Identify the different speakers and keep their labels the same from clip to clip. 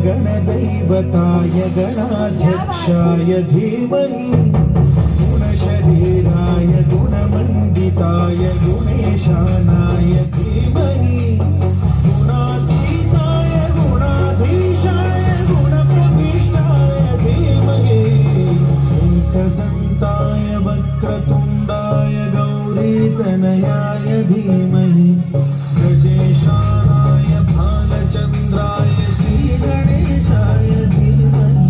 Speaker 1: गणदैवताय गणाध्यक्षाय धीमहि गुणशरीराय गुणमण्डिताय गुणेशानाय धीमहि गुणातीताय गुणाधीशाय गुणप्रविष्टाय धीमहि एकदन्ताय वक्रतुण्डाय गौरीतनयाय धीमहि गजेशानाय भालचन्द्राय श्रीगणेशाय धीमहि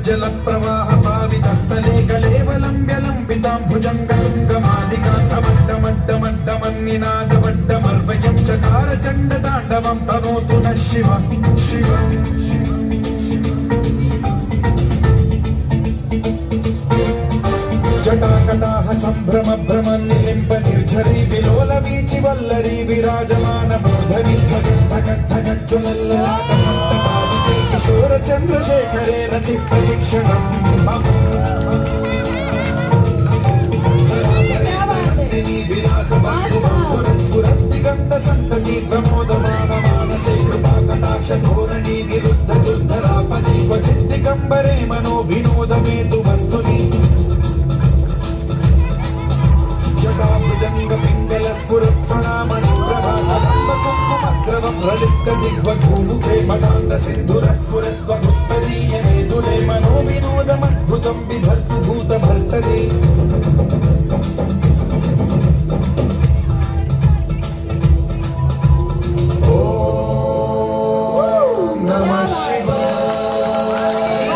Speaker 1: जलप्रवाह पावितस्थले कलेवलम्ब्य लम्बितां भुजङ्गतुङ्गमालिकान्तमड्डमड्डमड्डमन्निनादमड्डमर्वयं चकार चण्डताण्डवं तनोतु नः शिव शिव जटाकटाह सम्भ्रम भ्रम निलिम्ब निर्झरी विलोल वीचि वल्लरी विराजमान मूर्धनि धगद्धगज्ज्वलल्ललाटमट्टपाविते किशोर चन्द्रशेखरे रति प्रशिक्षणम् विलासबन्धुरस्फुरन्दिगण्ड सन्तति प्रमोदमान मानसे कृपाकटाक्ष धोरणी निरुद्ध दुर्धरापदि क्वचित् दिगम्बरे मनो विनोदमेतु वस्तुनि जटाभुजङ्ग पिङ्गल स्फुरत्फणामणि प्रभाकदम्बकुङ्कुमद्रवं प्रलिप्त दिग्वधूमुखे मदान्ध सिन्धुरस्फुरत्वगुत्तरीय मेदुरे मनो विनोदमद्भुतं बिभर्तु भूतभर्तरे ॐ नमः शिवाय।